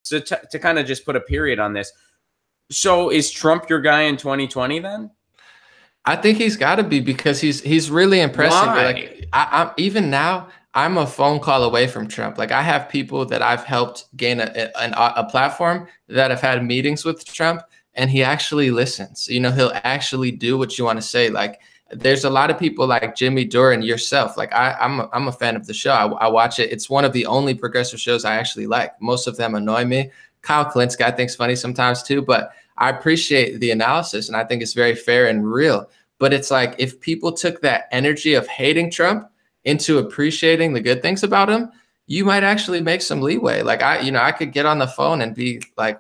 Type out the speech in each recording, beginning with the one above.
So to kind of just put a period on this. So is Trump your guy in 2020 then? I think he's got to be, because he's really impressing me. Why? Like I'm even now, I'm a phone call away from Trump. Like I have people that I've helped gain a platform that have had meetings with Trump, and he actually listens. You know, he'll actually do what you want to say. Like there's a lot of people like Jimmy Dore and yourself. Like I'm a fan of the show. I watch it. It's one of the only progressive shows I actually like. Most of them annoy me. Kyle Klinsky I think's funny sometimes too, but I appreciate the analysis, and I think it's very fair and real. But it's like, if people took that energy of hating Trump into appreciating the good things about him, you might actually make some leeway. Like I could get on the phone and be like,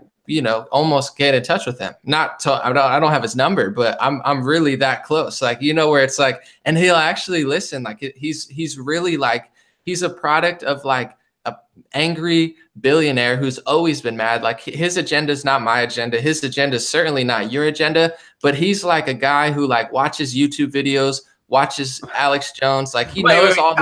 almost get in touch with him. I don't have his number, but I'm really that close. Like, where it's like, and he'll actually listen. Like he's really like, he's a product of like a angry billionaire who's always been mad. Like his agenda is not my agenda. His agenda is certainly not your agenda, but he's like a guy who like watches YouTube videos, watches Alex Jones. Like he knows all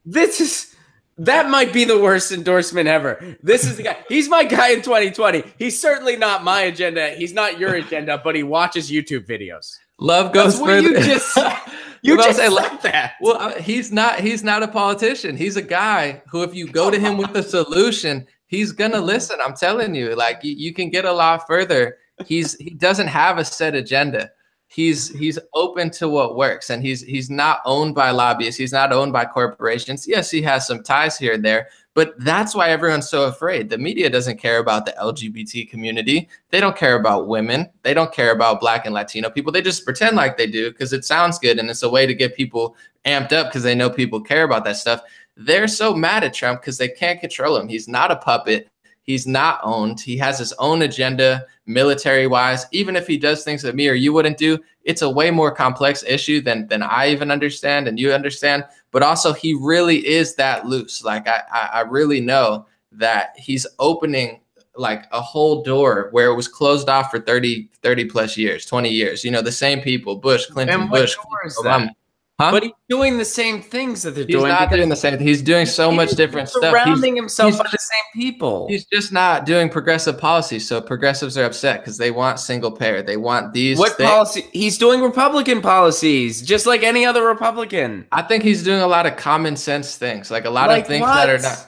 this. That might be the worst endorsement ever. This is the guy. He's my guy in 2020. He's certainly not my agenda. He's not your agenda, but he watches YouTube videos. Love goes further. You just said that. Well, he's not a politician. He's a guy who, if you go to him with a solution, he's gonna listen. I'm telling you, like you can get a lot further. He doesn't have a set agenda. He's open to what works, and he's not owned by lobbyists. He's not owned by corporations. Yes, he has some ties here and there, but that's why everyone's so afraid. The media doesn't care about the LGBT community. They don't care about women. They don't care about Black and Latino people. They just pretend like they do because it sounds good, and it's a way to get people amped up because they know people care about that stuff. They're so mad at Trump because they can't control him. He's not a puppet. He's not owned. He has his own agenda, military-wise. Even if he does things that me or you wouldn't do, it's a way more complex issue than I even understand and you understand. But also, he really is that loose. Like I really know that he's opening like a whole door where it was closed off for 30 plus years, 20 years. The same people, Bush, Clinton, Bush, Obama. Huh? But he's doing the same things that they're doing. He's not doing the same. He's doing so much different stuff. Surrounding himself by the same people. He's just not doing progressive policies. So progressives are upset because they want single payer. They want these. What policy? He's doing Republican policies, just like any other Republican. I think he's doing a lot of common sense things, like a lot of things that are not.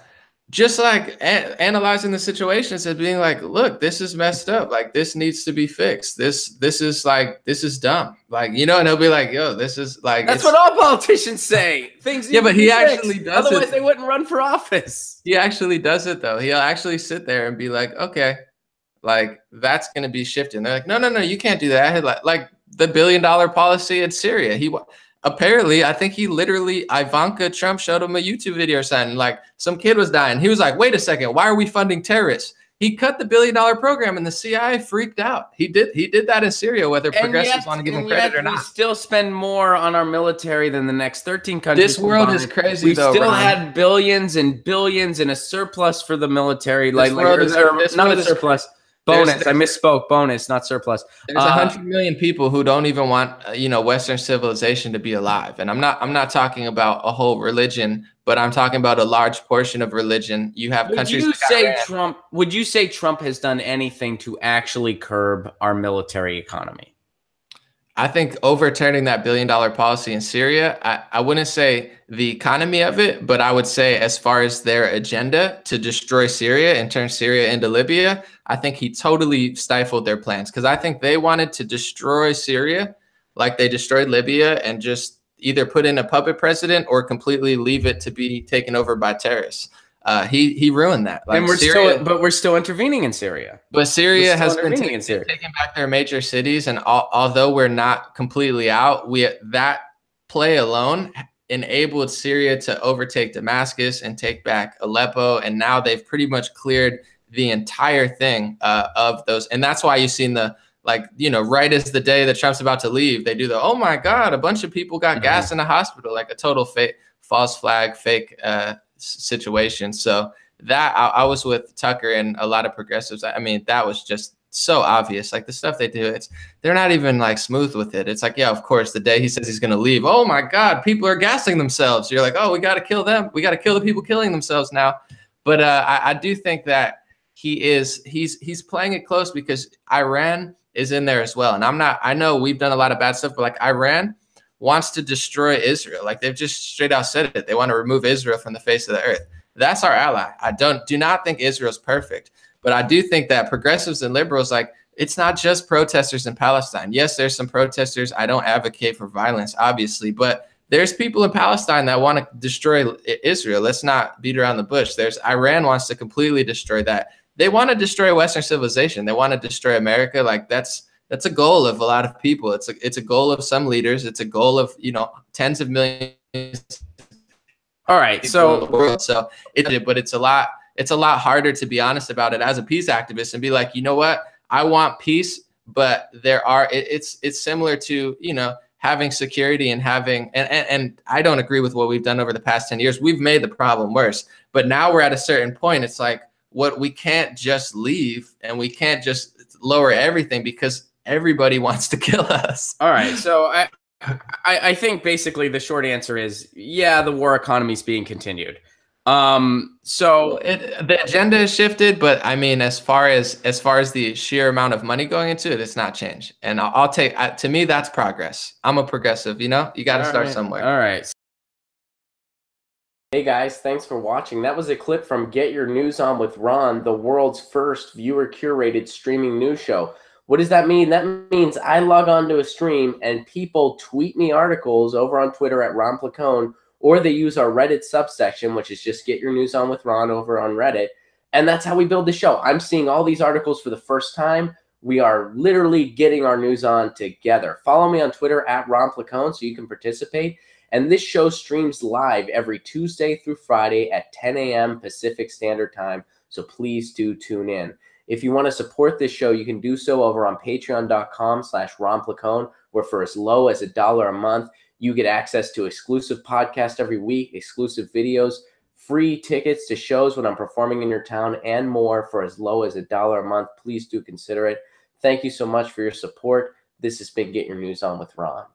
Just like analyzing the situations and being like, look, this is messed up. Like this needs to be fixed. This is dumb. Like, and he'll be like, yo, this is like. That's what all politicians say. Things. Yeah, but he actually does it. Otherwise, they wouldn't run for office. He actually does it though. He'll actually sit there and be like, okay, like that's going to be shifting. They're like, no, you can't do that. Like the $1 billion policy in Syria. Apparently, I think he literally, Ivanka Trump showed him a YouTube video or something, like some kid was dying. He was like, wait a second, why are we funding terrorists? He cut the $1 billion program and the CIA freaked out. He did that in Syria, whether progressives want to give him credit or not. We still spend more on our military than the next 13 countries. This world is crazy, though. We still had billions and billions in a surplus for the military. Not a surplus. Bonus. I misspoke. Bonus, not surplus. There's 100 million people who don't even want, Western civilization to be alive. And I'm not talking about a whole religion, but I'm talking about a large portion of religion. You have countries. Would you say Trump has done anything to actually curb our military economy? I think overturning that $1 billion policy in Syria, I wouldn't say the economy of it, but I would say as far as their agenda to destroy Syria and turn Syria into Libya, I think he totally stifled their plans, because I think they wanted to destroy Syria like they destroyed Libya and just either put in a puppet president or completely leave it to be taken over by terrorists. He ruined that. Like, and we're still intervening in Syria. But Syria has been taking back their major cities, and although we're not completely out, that play alone enabled Syria to overtake Damascus and take back Aleppo, and now they've pretty much cleared the entire thing of those. And that's why you've seen right as the day that Trump's about to leave, they do oh my God, a bunch of people got gas in the hospital, like a total fake false flag, fake situation. So that I was with Tucker and a lot of progressives. I mean, that was just so obvious. Like the stuff they do, they're not even like smooth with it. It's like, yeah, of course, the day he says he's going to leave, oh my God, people are gassing themselves. You're like, oh, we got to kill them. We got to kill the people killing themselves now. But I do think that he's playing it close because Iran is in there as well. And I know we've done a lot of bad stuff, but like Iran wants to destroy Israel. Like they've just straight out said it. They want to remove Israel from the face of the earth. That's our ally. I do not think Israel's perfect, but I do think that progressives and liberals, like, it's not just protesters in Palestine. Yes, there's some protesters. I don't advocate for violence, obviously, but there's people in Palestine that want to destroy Israel. Let's not beat around the bush. There's Iran wants to completely destroy that. They want to destroy Western civilization. They want to destroy America. Like that's a goal of a lot of people. It's a goal of some leaders. It's a goal of, you know, tens of millions. All right. So but it's a lot harder to be honest about it as a peace activist and be like, you know what? I want peace, but it's similar to, you know, having security and having, and I don't agree with what we've done over the past 10 years. We've made the problem worse, but now we're at a certain point. It's like, we can't just leave and we can't just lower everything because everybody wants to kill us. All right. So I think basically the short answer is, yeah, the war economy is being continued. So the agenda has shifted, but I mean, as far as the sheer amount of money going into it, it's not changed. And I'll take, to me, that's progress. I'm a progressive, you know, you got to start somewhere. All right. Hey guys, thanks for watching. That was a clip from Get Your News On with Ron, the world's first viewer-curated streaming news show. What does that mean? That means I log on to a stream and people tweet me articles over on Twitter at Ron Placone, or they use our Reddit subsection, which is just Get Your News On with Ron over on Reddit. And that's how we build the show. I'm seeing all these articles for the first time. We are literally getting our news on together. Follow me on Twitter at Ron Placone so you can participate. And this show streams live every Tuesday through Friday at 10 a.m. Pacific Standard Time. So please do tune in. If you want to support this show, you can do so over on patreon.com/Ron Placone, where for as low as $1 a month, you get access to exclusive podcasts every week, exclusive videos, free tickets to shows when I'm performing in your town, and more for as low as $1 a month. Please do consider it. Thank you so much for your support. This has been Get Your News On with Ron.